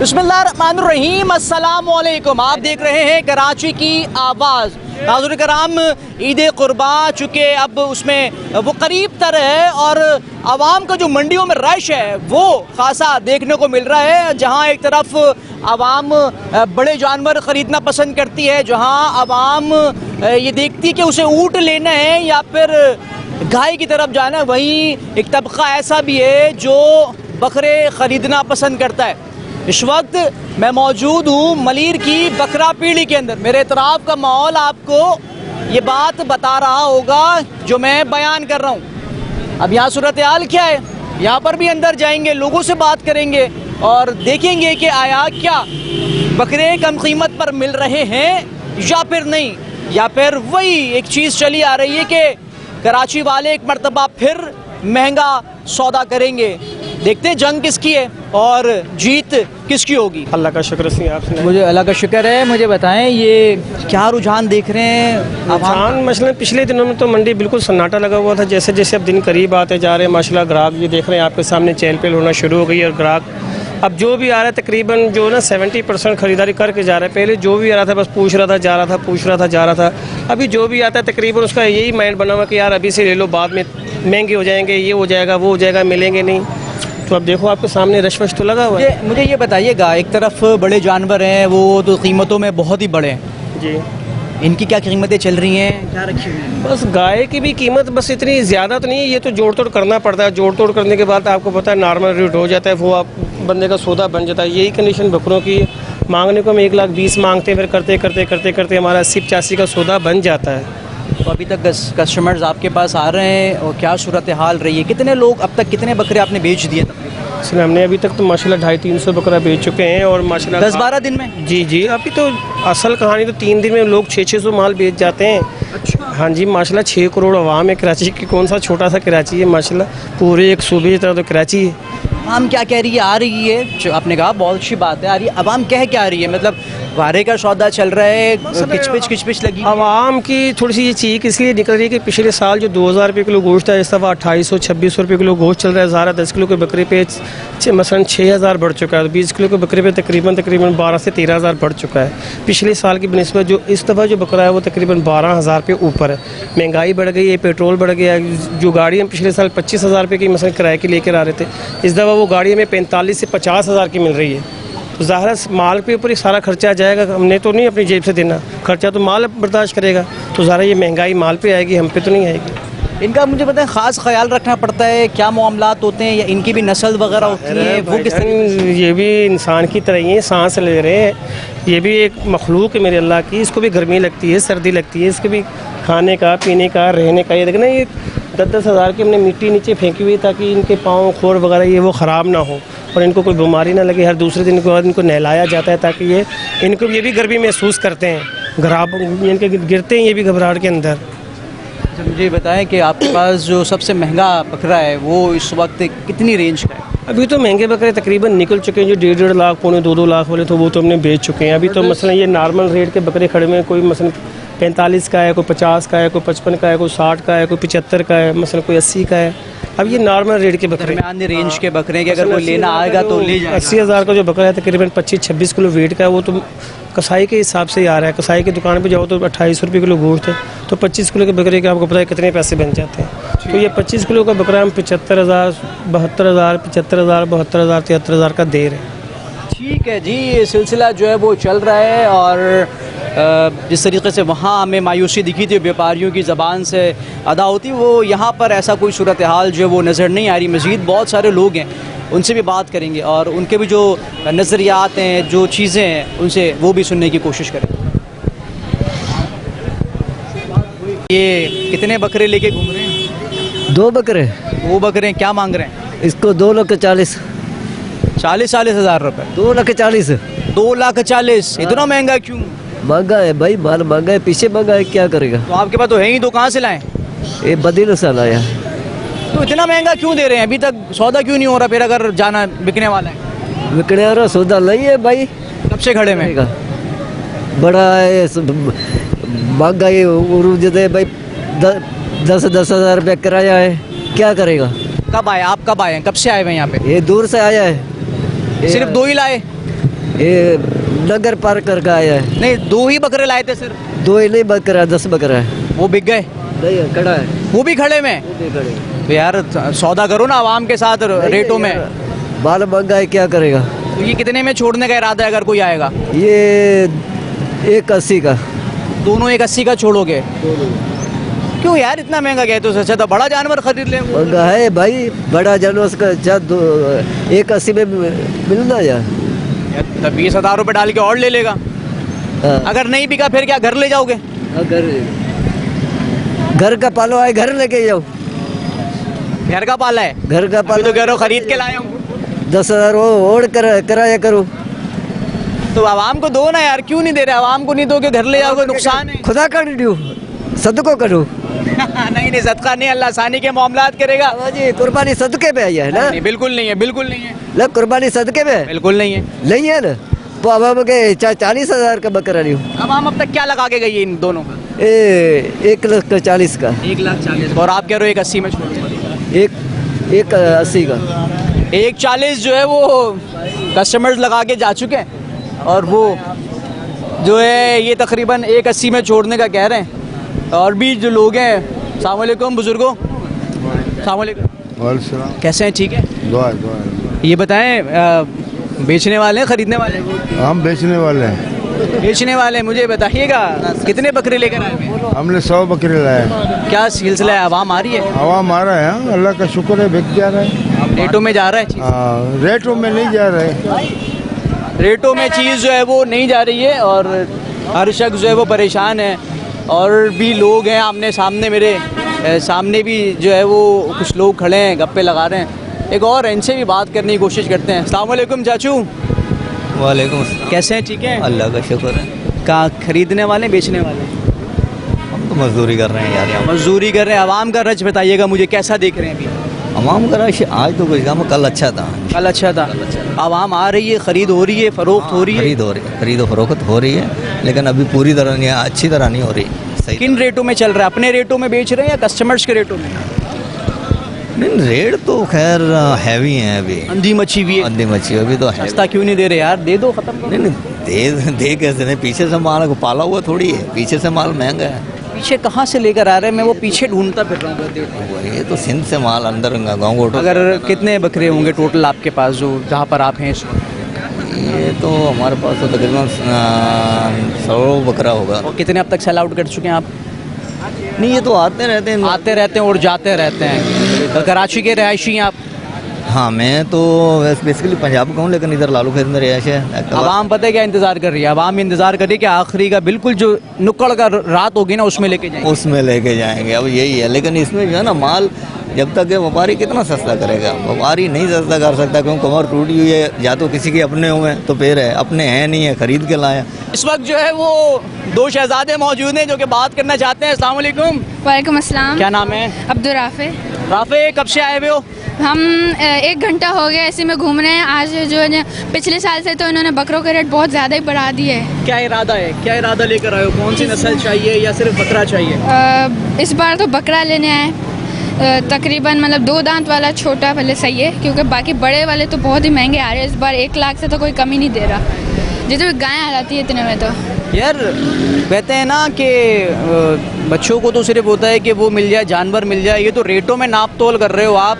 बिस्मिल्लाहिर्रहमानिर्रहीम, अस्सलामुअलैकुम। आप देख रहे हैं कराची की आवाज़। नाज़रीन कराम, ईद कुर्बा चूँकि अब उसमें वो करीब तर है और आवाम का जो मंडियों में रश है वो खासा देखने को मिल रहा है। जहाँ एक तरफ आवाम बड़े जानवर ख़रीदना पसंद करती है, जहाँ आवाम ये देखती है कि उसे ऊँट लेना है या फिर गाय की तरफ जाना है, वहीं एक तबका ऐसा भी है जो बकरे ख़रीदना पसंद करता है। इस वक्त मैं मौजूद हूँ मलीर की बकरा पीढ़ी के अंदर। मेरे इतराफ़ का माहौल आपको ये बात बता रहा होगा जो मैं बयान कर रहा हूँ। अब यहाँ सूरत हाल क्या है, यहाँ पर भी अंदर जाएंगे, लोगों से बात करेंगे और देखेंगे कि आया क्या बकरे कम कीमत पर मिल रहे हैं या फिर नहीं, या फिर वही एक चीज़ चली आ रही है कि कराची वाले एक मरतबा फिर महंगा सौदा करेंगे। देखते हैं जंग किसकी है और जीत किसकी होगी। अल्लाह का शुक्र से आपने। मुझे अल्लाह का शुक्र है। मुझे बताएं ये क्या रुझान देख रहे हैं? रुझान मसलन पिछले दिनों में तो मंडी बिल्कुल सन्नाटा लगा हुआ था। जैसे जैसे अब दिन करीब आते जा रहे हैं माशाल्लाह ग्राहक भी देख रहे हैं आपके सामने चहल पहल होना शुरू हो गई है। और ग्राहक अब जो भी आ रहा है तकरीबन जो ना 70% ख़रीदारी करके जा रहा है। पहले जो भी आ रहा था बस पूछ रहा था जा रहा था, पूछ रहा था जा रहा था। अभी जो भी आता है तकरीबन उसका यही माइंड बना हुआ कि यार अभी से ले लो, बाद में महंगे हो जाएंगे, ये हो जाएगा वो हो जाएगा, मिलेंगे नहीं। तो अब देखो आपके सामने रश वश तो लगा हुआ है। मुझे ये बताइएगा, एक तरफ बड़े जानवर हैं वो तो कीमतों में बहुत ही बड़े हैं जी, इनकी क्या कीमतें चल रही हैं, क्या रखी हुई हैं? बस गाय की भी कीमत बस इतनी ज़्यादा तो नहीं है, ये तो जोड़ तोड़ करना पड़ता है। जोड़ तोड़ करने के बाद आपको पता है नॉर्मल रेट हो जाता है, वो आप बंदे का सौदा बन जाता है। यही कंडीशन बकरों की। मांगने को हम 1,20,000 मांगते हैं, फिर करते करते करते करते हमारा 80-85 का सौदा बन जाता है। तो अभी तक कस्टमर्स आपके पास आ रहे हैं और क्या सूरत हाल रही है? कितने लोग अब तक, कितने बकरे आपने बेच दिए तकरीबन? इसलिए हमने अभी तक तो माशाल्लाह 250-300 बकरा बेच चुके हैं। और माशाल्लाह 10-12 दिन में? जी जी, अभी तो असल कहानी तो 3 दिन में लोग 600-600 माल बेच जाते हैं। अच्छा। हाँ जी, माशाल्लाह 6 करोड़ आवाम है कराची की। कौन सा छोटा सा कराची है, माशाल्लाह पूरे एक सूबे की तरह तो कराची है। आवाम क्या कह रही है? आ रही है, जो आपने कहा बहुत अच्छी बात है, आ रही है। आवाम कह क्या रही है? मतलब वारे का सौदा चल रहा है, किचपिच लगी। आवाम की थोड़ी सी ये चीख इसलिए निकल रही है कि पिछले साल जो 2,000 रुपये किलो गोश्त है, इस दफ़ा 2,800-2,600 रुपये किलो गोश्त चल रहा है। ज़ारा 10 किलो के बकरे पे मसलन 6,000 बढ़ चुका है। 20 किलो के बकरे पे तकरीबन 12 से 13,000 बढ़ चुका है। पिछले साल की बनिस्बत जो इस दफ़ा जो बकरा है वो तकरीबन 12,000 पे ऊपर है। महंगाई बढ़ गई है, पेट्रोल बढ़ गया है। जो गाड़ी हम पिछले साल 25,000 रुपये की मसलन किराए की लेकर आ रहे थे, इस दफ़ा वो गाड़ी हमें 45 से 50,000 की मिल रही है। तो ज़ाहिर है माल के ऊपर ही सारा खर्चा आ जाएगा। हमने तो नहीं अपनी जेब से देना, खर्चा तो माल बर्दाश्त करेगा। तो ज़ाहिर ये महंगाई माल पे आएगी, हम पे तो नहीं आएगी। इनका मुझे पता है ख़ास ख्याल रखना पड़ता है, क्या मामलात होते हैं या इनकी भी नस्ल वगैरह होती है वो किस तरह? ये भी इंसान की तरह ही है, सांस ले रहे हैं। ये भी एक मखलूक है मेरे अल्लाह की। इसको भी गर्मी लगती है, सर्दी लगती है, इसके भी खाने का, पीने का, रहने का। ये देखना, ये 10-10 हज़ार की हमने मिट्टी नीचे फेंकी हुई ताकि इनके पाँव खोर वगैरह ये वो ख़राब ना हो और इनको कोई बीमारी ना लगे। हर दूसरे दिन के बाद इनको नहलाया जाता है ताकि ये इनको ये भी गर्मी महसूस करते हैं, इनके गिरते हैं ये भी घबराहट के अंदर। अच्छा, मुझे बताएं कि आपके पास जो सबसे महंगा बकरा है वो इस वक्त कितनी रेंज का है? अभी तो महंगे बकरे तकरीबन निकल चुके हैं। जो 1.5 लाख, 2.25 लाख वाले तो वो तो हमने बेच चुके हैं। अभी तो मसलन ये नॉर्मल रेट के बकरे खड़े में, कोई मसलन 45 का है, कोई 50 का है, कोई 55 का है, कोई 60 का है, कोई 75 का है, मसलन कोई 80 का है। अब ये नॉर्मल रेट के बकरे, दरमियानी रेंज के बकरे के अगर कोई लेना आएगा तो ले जाएगा। 80,000 का जो बकरा है तकरीबन 25-26 किलो वेट का है, वो तो कसाई के हिसाब से ही आ रहा है। कसाई की दुकान पे जाओ तो 2800 रुपये किलो गोश्त है, तो 25 किलो के बकरे के आपको पता है कितने पैसे बन जाते हैं। तो ये 25 किलो का बकरा हम 75,000, 72,000, 75,000, 72,000, 73,000 का दे रहे हैं। ठीक है जी, ये सिलसिला जो है वो चल रहा है और जिस तरीके से वहाँ हमें मायूसी दिखी थी व्यापारियों की ज़बान से अदा होती, वो यहाँ पर ऐसा कोई सूरत हाल जो है वो नज़र नहीं आ रही। मज़ीद बहुत सारे लोग हैं, उनसे भी बात करेंगे और उनके भी जो नज़रियात हैं, जो चीज़ें हैं, उनसे वो भी सुनने की कोशिश करें। ये कितने बकरे लेके घूम रहे हैं? 2 बकरे। 2 बकरे क्या मांग रहे हैं? इसको 2,40,000। 40 हज़ार रुपये? 2,40,000। 2,40,000? इतना महंगा क्यों? महंगा है भाई, माल महंगा है, पीछे महंगा है, क्या करेगा। तो आपके पास तो है ही, तो कहाँ से लाएं? ये बदील से लाया। तो इतना महंगा क्यों दे रहे हैं? अभी तक सौदा क्यों नहीं हो रहा? फिर अगर जाना बिकने वाला है, बिकने वाला सौदा नहीं है भाई। कब से खड़े में? बड़ा है महंगा ही उरूज दे भाई। 10,000 रुपये किराया है, क्या करेगा। कब आए आप? कब आए हैं? कब से आए हुए यहाँ पे? ये दूर से आया है। सिर्फ 2 ही लाए? ये नगर पार करके आया है। नहीं, 2 ही बकरे लाए थे सिर्फ, 2 ही नहीं बकरा, 10 बकरा है। वो बिक गए, नहीं है, खड़ा है, वो भी खड़े में। वो भी खड़े। तो यार सौदा करो ना आवाम के साथ रेटों में। माल महंगा है, क्या करेगा। तो ये कितने में छोड़ने का इरादा है अगर कोई आएगा? ये 180 का। दोनों 180 का छोड़ोगे? क्यों यार इतना महंगा गया? तो अच्छा तो बड़ा जानवर खरीद ले। महंगा है भाई, बड़ा जानवर का 180 में मिलना यार। तब 20,000 रुपये डाल के और ले लेगा। हाँ। अगर नहीं बिका फिर क्या घर ले जाओगे? घर का पालो है, घर लेके जाओ। घर का पाला है? घर का अभी पालो तो कह रहे हो खरीद के लाया हूँ। 10,000 और कराया करो। तो आवाम को दो ना यार, क्यों नहीं दे रहे? आवाम को नहीं दोगे, घर ले जाओगे, नुकसान है। खुदा कर दो, सदको करो। नहीं नहीं, सदका नहीं, अल्लाह आसानी के मामलात करेगा। जी कुर्बानी सदके पे आई है ना। नहीं, बिल्कुल नहीं है, बिल्कुल नहीं है, ना कुर्बानी सदके पे बिल्कुल नहीं है। नहीं है ना। तो अब हम के 40,000 का बकरा नहीं हूँ। आवाम अब तक क्या लगा के गई है इन दोनों का? 1,40,000 का। 1,40,000 और आप कह रहे हो 180 में छोड़ दो। 1,80 का। 1,40,000 जो है वो कस्टमर्स लगा के जा चुके हैं, और वो जो है ये तकरीबन 180 में छोड़ने का कह रहे हैं। और भी जो लोग हैं, अस्सलाम वालेकुम बुजुर्गों, अस्सलाम वालेकुम, कैसे हैं? ठीक है। ये बताएं, बेचने वाले हैं खरीदने वाले हैं? हम बेचने वाले हैं। बेचने वाले, मुझे बताइएगा कितने बकरे लेकर आए हैं? हमने 100 बकरे लाए। क्या सिलसिला है? आवाम आ रही है? आवाम आ रहा है, अल्लाह का शुक्र है, बिक जा रहा है। रेटों में जा रहा है? रेटों में नहीं जा रहा है। रेटों में चीज़ जो है वो नहीं जा रही है, और हर शख्स जो है वो परेशान है। और भी लोग हैं आमने सामने, मेरे सामने भी जो है वो कुछ लोग खड़े हैं, गप्पे लगा रहे हैं। एक और इनसे भी बात करने की कोशिश करते हैं। अस्सलाम वालेकुम चाचू। वालेकुम, कैसे हैं? ठीक है, अल्लाह का शुक्र है। कहाँ खरीदने वाले बेचने वाले? हम तो मजदूरी कर रहे हैं यार, यहाँ मजदूरी कर रहे हैं। आवाम का रच बताइएगा मुझे, कैसा देख रहे हैं अभी? अवाम का रश आज तो कुछ काम, कल अच्छा था। कल अच्छा था। आवाम आ रही है, खरीद हो रही है, फरोख्त हो रही है? खरीद फरोख्त हो रही है, लेकिन अभी पूरी तरह नहीं, अच्छी तरह नहीं हो रही। सही किन रेटों में चल रहा है? अपने रेटों में बेच रहे हैं या कस्टमर्स के रेटों में? नहीं, रेट तो खैर हैवी है अभी, अंधी मच्छी भी है। अंधी मच्छी अभी तो है। सस्ता क्यों नहीं दे रहे यार? दे दो, खत्म करो। नहीं, दे कैसे नहीं, पीछे से माल को पाला हुआ थोड़ी है, पीछे से माल महंगा है। पीछे कहाँ से लेकर आ रहे हैं? मैं वो पीछे ढूंढता फिर रहा हूँ। ये तो सिंध से माल अंदर गाँव गोटो। अगर कितने बकरे होंगे टोटल आपके पास जो जहाँ पर आप हैं इस वक्त? ये तो हमारे पास तो तकरीबन 100 बकरा होगा। और कितने अब तक सेल आउट कर चुके हैं आप? नहीं, ये तो आते रहते हैं और जाते रहते हैं। तो कराची के रहायशी हैं आप? हाँ, मैं तो बेसिकली पंजाब का हूँ, लेकिन इधर लालू खेत में रिहायश है। आवाम पता है क्या इंतज़ार कर रही है? आवाम इंतज़ार कर रही है कि आखिरी का बिल्कुल जो नुक्कड़ का रात होगी ना, उसमें लेके जाएंगे। उसमें लेके जाएंगे, अब यही है। लेकिन इसमें जो है ना, माल जब तक है, व्यापारी कितना सस्ता करेगा? व्यापारी नहीं सस्ता कर सकता, क्योंकि कमर टूटी हुई है, या तो किसी के अपने हुए तो फिर है, अपने हैं नहीं है, खरीद के लाए। इस वक्त जो है वो 2 शहजादे मौजूद हैं जो कि बात करना चाहते हैं। अस्सलाम वालेकुम। वालेकुम अस्सलाम। क्या नाम है? अब्दुल राफे। राफे, कब से आए हुए हो? हम 1 घंटा हो गया ऐसे में घूम रहे हैं। आज जो है पिछले साल से तो इन्होंने बकरों के रेट बहुत ज़्यादा ही बढ़ा दिए है। क्या इरादा है? क्या इरादा लेकर आए हो? कौन सी नस्ल चाहिए या सिर्फ बकरा चाहिए? इस बार तो बकरा लेने आए। तकरीबन मतलब 2 दांत वाला छोटा पहले सही है, क्योंकि बाकी बड़े वाले तो बहुत ही महंगे आ रहे हैं। इस बार 1 लाख से तो कोई कमी नहीं दे रहा। जितने गाय आ जाती है इतने में तो यार कहते हैं ना कि बच्चों को तो सिर्फ होता है कि वो मिल जाए, जानवर मिल जाए। ये तो रेटों में नाप तोल कर रहे हो आप।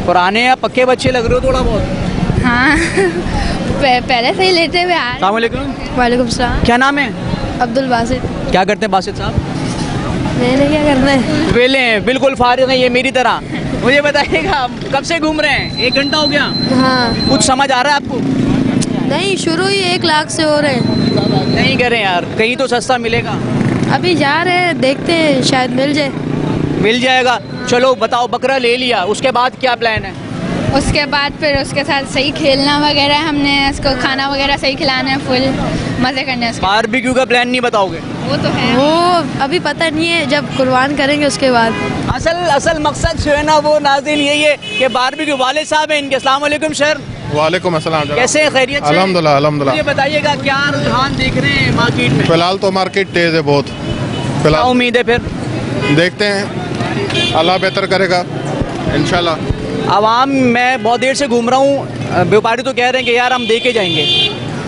पुराने या पक्के बच्चे लग रहे हो थोड़ा बहुत। हाँ पहले से ही लेते हुए आ रहे। अस्सलाम वालेकुम। वालेकुम सलाम। क्या नाम है? अब्दुल बासित। क्या करते हैं बासित साहब? मैंने क्या करना है? वेले हैं, बिल्कुल फारिग हैं ये मेरी तरह। मुझे बताइएगा कब से घूम रहे हैं? 1 घंटा हो गया। हाँ कुछ समझ आ रहा है आपको? नहीं, शुरू ही 1 लाख से हो रहे हैं। नहीं करें यार, कहीं तो सस्ता मिलेगा। अभी जा रहे हैं, देखते हैं शायद मिल जाए। मिल जाएगा। चलो बताओ, बकरा ले लिया, उसके बाद क्या प्लान है? उसके बाद फिर उसके साथ सही खेलना वगैरह, हमने उसको खाना वगैरह सही खिलाना है, फुल मज़े करने हैं। बारबेक्यू का प्लान नहीं बताओगे? वो तो है, वो अभी पता नहीं है, जब कुर्बान करेंगे उसके बाद। असल मकसद जो है ना वो नाज़रीन यही है कि बारबेक्यू वाले साहब हैं इनके। अस्सलाम वालेकुम सर। वालेकुम अस्सलाम। कैसे हैं? खैरियत से? अल्हम्दुलिल्लाह अल्हम्दुलिल्लाह। मुझे बताइएगा क्या रुझान देख रहे हैं मार्केट में? फिलहाल तो मार्केट तेज है बहुत। क्या फिलहाल उम्मीद है फिर? देखते हैं, अल्लाह बेहतर करेगा इंशाल्लाह। आवाम, मैं बहुत देर से घूम रहा हूँ, व्यापारी तो कह रहे हैं कि यार हम दे के जाएंगे।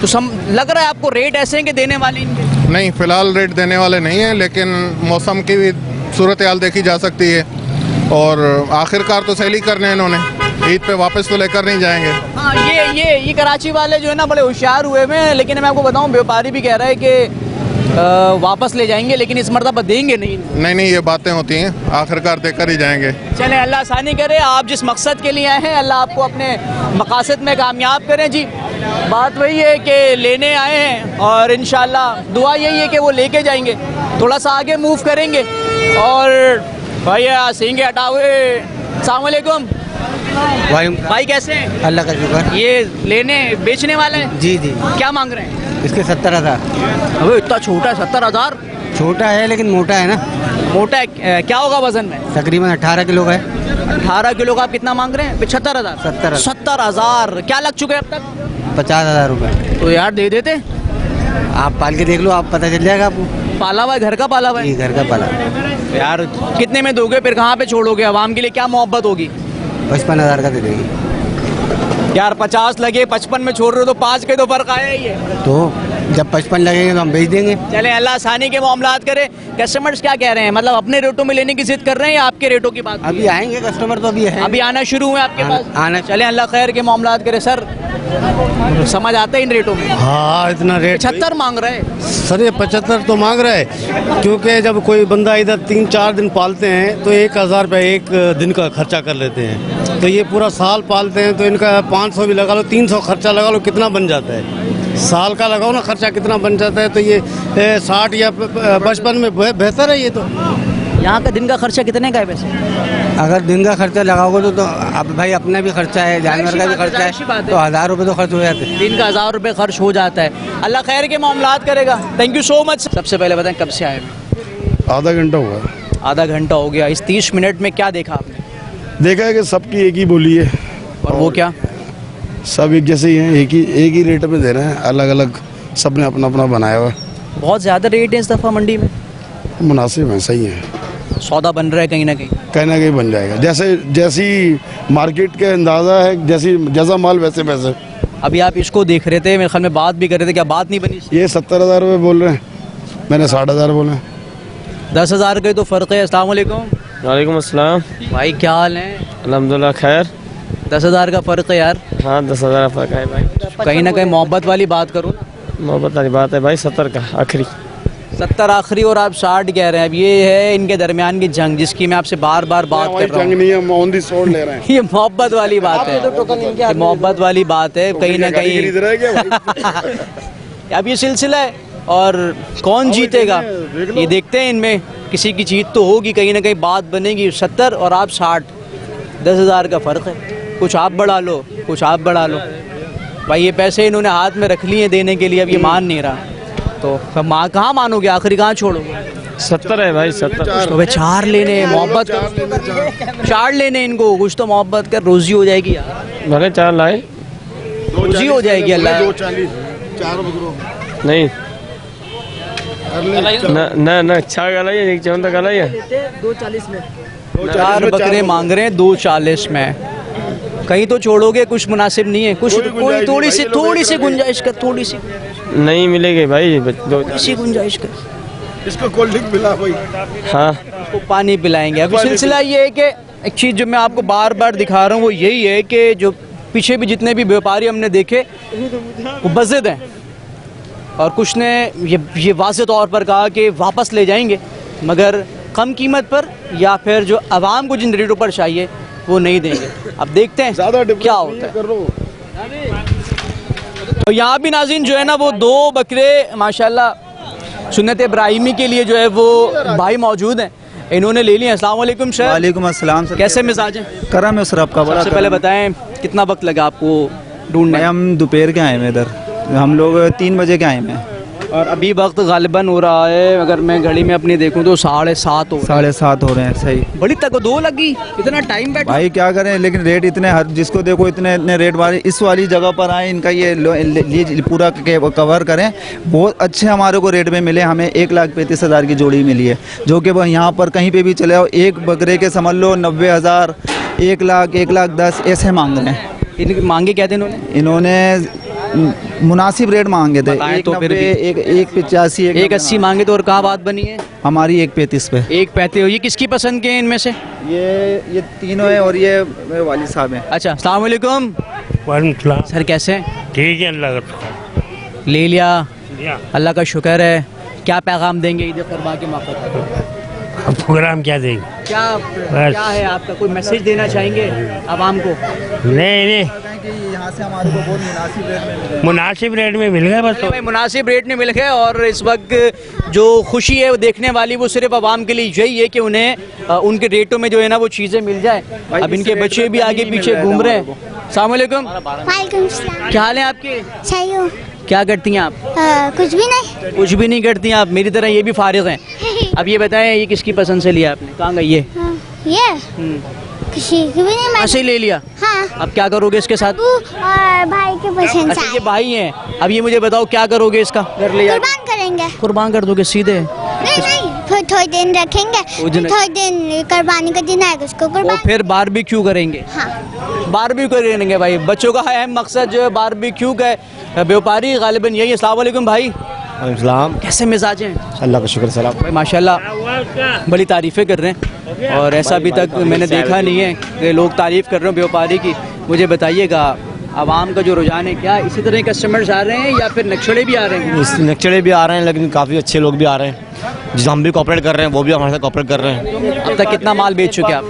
कुछ लग रहा है आपको रेट ऐसे हैं कि देने वाले इनके? नहीं, फिलहाल रेट देने वाले नहीं हैं, लेकिन मौसम की भी सूरत हाल देखी जा सकती है। और आखिरकार तो सेल ही करने हैं इन्होंने, ईद पे वापस तो लेकर नहीं जाएंगे। हाँ, ये कराची वाले जो है ना बड़े होशियार हुए हुए हैं, लेकिन मैं आपको बताऊं व्यापारी भी कह रहा है कि वापस ले जाएंगे, लेकिन इस मरतबा देंगे नहीं। नहीं, ये बातें होती हैं, आखिरकार देकर ही जाएंगे। चलें, अल्लाह आसानी करे। आप जिस मकसद के लिए आए हैं, अल्लाह आपको अपने मकासद में कामयाब करें जी। बात वही है कि लेने आए हैं और इंशाल्लाह दुआ यही है कि वो लेके जाएंगे, थोड़ा सा आगे मूव करेंगे। और भैया सिंह हटा हुए, अस्सलाम वालेकुम भाई, कैसे हैं? अल्लाह का शुक्र। ये लेने बेचने वाले हैं? जी जी, क्या मांग रहे हैं? इसके 70,000। अबे इतना छोटा है, 70,000? छोटा है लेकिन मोटा है ना, मोटा है, क्या होगा वजन में? तकरीबन 18 किलो का है। 18 किलो का आप कितना मांग रहे हैं? 75,000। 70,000 क्या लग चुके हैं अब तक? 50,000 रुपये। तो यार दे देते। आप पाल के देख लो, आप पता चल जाएगा आपको। पाला हुआ है, घर का पाला हुआ है? घर का पाला। तो यार कितने में दोगे, फिर कहाँ पे छोड़ोगे? आवाम के लिए क्या मोहब्बत होगी? 55,000 का दे देंगे। यार 50 लगे, 55 में छोड़ रहे हो तो 5 के तो फर्क आया ही है। तो जब 55 लगेंगे तो हम बेच देंगे। चले, अल्लाह आसानी के मामलात करे। कस्टमर्स क्या कह रहे हैं, मतलब अपने रेटों में लेने की जिद कर रहे हैं या आपके रेटों की बात? अभी आएंगे कस्टमर, तो अभी है, अभी आना शुरू हुए आपके पास? आना। चले, अल्लाह खैर के मामलात करे। सर समझ आता है इन रेटों में? हाँ, इतना रेट 75 मांग रहे हैं सर। ये 75 तो मांग रहा है, क्योंकि जब कोई बंदा इधर 3-4 दिन पालते हैं तो 1,000 रुपये एक दिन का खर्चा कर लेते हैं। तो ये पूरा साल पालते हैं तो इनका 500 भी लगा लो, 300 खर्चा लगा लो, कितना बन जाता है? साल का लगाओ ना खर्चा, कितना बन जाता है? तो ये 60 या 55 में बेहतर है ये तो। यहाँ का दिन का खर्चा कितने का है वैसे? अगर दिन का खर्चा लगाओगे तो अब भाई अपना भी खर्चा है, जानवर का भी खर्चा है, तो 1,000 रुपये तो खर्च हो जाते हैं। दिन का 1,000 रुपये खर्च हो जाता है। अल्लाह खैर के मामलात करेगा। Thank you so much. सबसे पहले बताएं कब से आए? आधा घंटा हुआ। आधा घंटा हो गया। इस 30 मिनट में क्या देखा आपने? देखा है कि सबकी एक ही बोली है और वो क्या? सब एक जैसे ही हैं, एक ही रेट में दे रहे हैं, अलग अलग सब ने अपना अपना बनाया हुआ है। बहुत ज़्यादा रेट है इस दफ़ा मंडी में? मुनासिब है, सही है, सौदा बन रहा है कहीं ना कहीं बन जाएगा। जैसी मार्केट के अंदाज़ा है, जैसा माल वैसे पैसे। अभी आप इसको देख रहे थे, मेरे ख्याल में बात भी कर रहे थे, क्या बात नहीं बनी? ये 70,000 रुपये बोल रहे हैं, मैंने 60,000 बोले। 10,000 का ही तो फ़र्क है। अस्सलाम वालेकुम। वालेकुम अस्सलाम भाई क्या हाल है? अल्हम्दुलिल्लाह खैर। 10,000 का फ़र्क है यार। हाँ 10,000 फ़र्क है भाई। कहीं ना कहीं मोहब्बत वाली बात करो ना। मोहब्बत वाली बात है भाई। 70 का आखिरी। 70 आखिरी और आप 60 कह रहे हैं। अब ये है इनके दरमियान की जंग, जिसकी मैं आपसे बार बार बात कर रहा हूँ। नहीं है, ऑन दी स्पॉट ले रहे हैं। ये मोहब्बत वाली बात है, ये मोहब्बत वाली बात है। कहीं ना कहीं अब ये सिलसिला है और कौन जीतेगा ये देखते हैं। इनमें किसी की जीत तो होगी, कहीं ना कहीं बात बनेगी। 70 और आप 60, 10,000 का फ़र्क है। कुछ आप बढ़ा लो, कुछ आप बढ़ा लो। भाई ये पैसे इन्होंने हाथ में रख लिए हैं देने के लिए, अब ये मान नहीं रहा, तो कहाँ मानोगे? आखिरी कहाँ छोड़ोगे? 70 है भाई 70। तो भाई 4 लेने, मोहब्बत कर, 4 लेने इनको, कुछ तो मोहब्बत कर, रोजी हो जाएगी यार। भले 4 लाए, रोजी हो जाएगी अल्लाह। 240 4 नहीं ना ना अच्छा गला है, एक चौंदा गला है। 240 में 4 बकरे मांग रहे हैं, 240 में। कहीं तो छोड़ोगे, कुछ मुनासिब नहीं है? कुछ कोई थोड़ी सी गुंजाइश कर, थोड़ी सी नहीं मिलेगी भाई। गुंजाइश कर। इसको कोल्ड ड्रिंक पिला भाई। हाँ उसको पानी पिलाएंगे। अभी सिलसिला ये है कि एक चीज़ जो मैं आपको बार बार दिखा रहा हूँ वो यही है कि जो पीछे भी जितने भी व्यापारी हमने देखे वो बज़िद हैं, और कुछ ने ये वाज़ेह तौर पर कहा कि वापस ले जाएंगे, मगर कम कीमत पर या फिर जो आवाम को जिन रेटों पर चाहिए वो नहीं देंगे। अब देखते हैं क्या होता है। तो यहाँ भी नाज़रीन जो है ना वो 2 बकरे माशाल्लाह सुन्नत इब्राहिमी के लिए जो है वो भाई मौजूद हैं, इन्होंने ले लिए। अस्सलाम वालेकुम सर। वालेकुम अस्सलाम सर। कैसे मिजाज हैं? करम है सर आपका बड़ा। सबसे पहले बताएं कितना वक्त लगा आपको ढूंढने? हम दोपहर के आए हैं इधर, हम लोग 3 बजे के आए हैं। और अभी वक्त गालिबन हो रहा है, अगर मैं घड़ी में अपनी देखूं तो 7:30 हो 7:30 हो रहे हैं। सही बड़ी तक 2 लगी, इतना टाइम बैठा भाई क्या करें, लेकिन रेट इतने, हर जिसको देखो इतने रेट वाले। इस वाली जगह पर आए, इनका ये पूरा कवर करें। बहुत अच्छे हमारे को रेट में मिले। हमें 1,35,000 की जोड़ी मिली है, जो कि वह यहाँ पर कहीं पे भी चले आओ, एक बकरे के समझ लो 90,000, 1 लाख, 1,10,000 ऐसे मांग रहे हैं। इनकी मांगे क्या थे इन्होंने? इन्होंने मुनासिब रेट मांगे थे। बताएं तो फिर 1.85 1.80 मांगे तो और कहाँ बात बनी है? हमारी 1.35 पे। 1.35। ये किसकी पसंद के हैं इनमें से? ये तीनों है और ये मेरे वालिद साहब हैं। अच्छा, अस्सलाम वालेकुम सर, कैसे हैं? ठीक है, अल्लाह का ले लिया, शुक्रिया। अल्लाह का शुक्र है। क्या पैगाम देंगे ईद कुर्बा के मौके पर? अब प्रोग्राम क्या देंगे? क्या है आपका, कोई मैसेज देना चाहेंगे आवाम को? नहीं, यहाँ से हमारे को बहुत मुनासिब रेट में मिल गया बस। भाई मुनासिब रेट में मिल गए और इस वक्त जो खुशी है वो देखने वाली वो सिर्फ आवाम के लिए यही है कि उन्हें उनके रेटों में जो है ना वो चीज़ें मिल जाए। अब इनके बच्चे भी आगे पीछे घूम रहे हैं। अस्सलाम वालेकुम, वालेकुम सलाम। क्या हाल है आपके? सही हो? क्या करती हैं आप? कुछ भी नहीं। कुछ भी नहीं करती हैं आप, मेरी तरह ये भी फारिग हैं। अब ये बताएं, ये किसकी पसंद से लिया आपने? कहाँ गई ये? ये किसी की भी नहीं, ऐसे ही ले लिया। हाँ। अब क्या करोगे इसके साथ? और भाई के पसंद अच्छा, से ये भाई हैं। अब ये मुझे बताओ क्या करोगे इसका? घर ले जाके कुर्बान करेंगे। कुर्बान कर दोगे सीधे? नहीं, फिर थोड़ी दिन रखेंगे, थोड़ी दिन कुर्बानी का दिन आएगा उसको वो कुर्बान। फिर बारबेक्यू करेंगे। हाँ। बारबेक्यू करेंगे भाई, बच्चों का अहम मकसद जो है बारबेक्यू का है। व्यापारी गालिबन यही है। अस्सलाम वालेकुम भाई, कैसे मिजाज हैं? अल्लाह का शुक्र सलाम। भाई माशाल्लाह बड़ी तारीफ़ें कर रहे हैं और ऐसा अभी तक मैंने देखा नहीं है कि लोग तारीफ़ कर रहे हो व्यापारी की। मुझे बताइएगा आवाम का जो रुझान है, क्या इसी तरह कस्टमर्स आ रहे हैं या फिर नक्शड़े भी आ रहे हैं? नक्शड़े भी आ रहे हैं, लेकिन काफ़ी अच्छे लोग भी आ रहे हैं। जिस हम भी कॉपरेट कर रहे हैं वो भी हमारे साथ कॉपरेट कर रहे हैं। अब तक कितना माल बेच चुके हैं आप?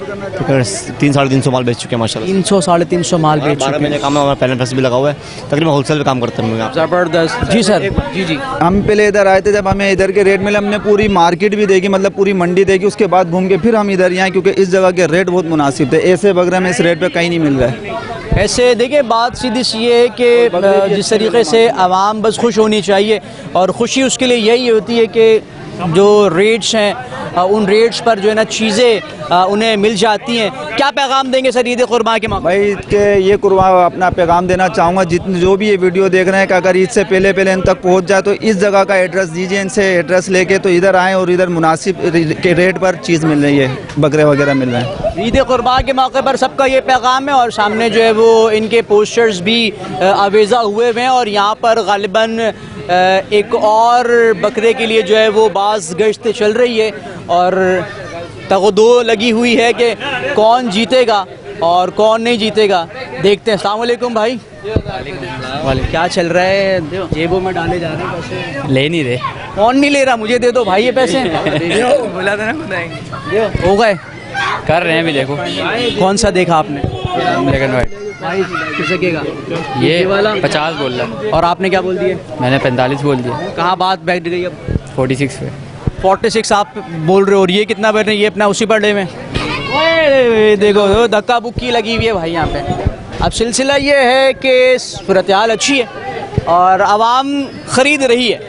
300-350 माल बेच चुके हैं माशाल्लाह। 300-350 माल बेच 12 चुके महीने हैं। काम है, हमारा पहले पैसे भी लगा हुआ है। तकरीबन होलसेल पे काम करते हैं हम यहाँ। ज़बरदस्त। जी सर, जी। हम पहले इधर आए थे, जब हमें इधर के रेट मिले हमने पूरी मार्केट भी देखी, मतलब पूरी मंडी देखी, उसके बाद घूम के फिर हम इधर यहाँ, क्योंकि इस जगह के रेट बहुत मुनासिब थे। ऐसे बगैर में इस रेट पे कहीं नहीं मिल रहा है। ऐसे देखिए, बात सीधी सी ये है कि जिस तरीके से आवाम बस खुश होनी चाहिए और ख़ुशी उसके लिए यही होती है कि जो रेट्स हैं उन रेट्स पर जो है ना चीज़ें उन्हें मिल जाती हैं। क्या पैगाम देंगे सर ईद कुर्बान के मौके? भाई के ये कुर्बान अपना पैगाम देना चाहूँगा, जितने जो भी ये वीडियो देख रहे हैं कि अगर ईद से पहले इन तक पहुँच जाए तो इस जगह का एड्रेस दीजिए, इनसे एड्रेस लेके तो इधर आएँ और इधर मुनासिब के रेट पर चीज़ मिल रही है, बकरे वगैरह मिल रहे हैं। ईद कुर्बान के मौके पर सबका ये पैगाम है और सामने जो है वो इनके पोस्टर्स भी आवेज़ा हुए हुए हैं और यहाँ पर गालिबन एक और बकरे के लिए जो है वो बाज़ गश्त चल रही है और तगदो लगी हुई है कि कौन जीतेगा और कौन नहीं जीतेगा। देखते हैं। अस्सलाम वालेकुम भाई। क्या चल रहा है? जेबों में डाले जा रहे हैं पैसे? ले नहीं रहे। कौन नहीं ले रहा? मुझे दे दो भाई ये पैसे। बोला था ना बताएंगे। हो गए? कर रहे हैं अभी, देखो कौन सा देखा आपने? Black and white. भाई किसे केगा? ये वाला 50 बोल रहा, और आपने क्या बोल दिया? मैंने 45 बोल दिया। कहाँ बात बैठ गई अब? 46 पे। 46 आप बोल रहे हो और ये कितना बैठ रहे हैं? ये अपना उसी बर्थडे में। ओए देखो धक्का बुक्की लगी हुई है भाई यहाँ पे। अब सिलसिला ये है कि सूरत हाल अच्छी है और आवाम ख़रीद रही है,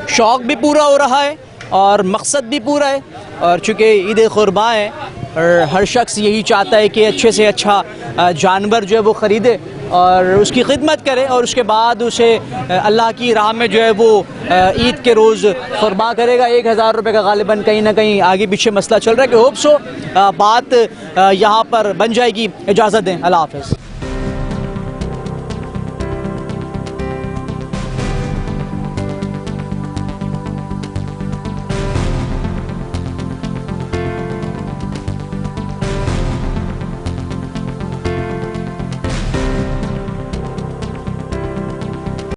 शौक़ भी पूरा हो रहा है और मकसद भी पूरा है। और चूँकि ईद कुर्बान है और हर शख्स यही चाहता है कि अच्छे से अच्छा जानवर जो है वो ख़रीदे और उसकी खिदमत करे और उसके बाद उसे अल्लाह की राह में जो है वो ईद के रोज़ कुर्बान करेगा। 1000 रुपये का गालिबन कहीं ना कहीं आगे पीछे मसला चल रहा है कि होप्स हो बात यहाँ पर बन जाएगी। इजाज़त दें, अल्लाह हाफ़िज़।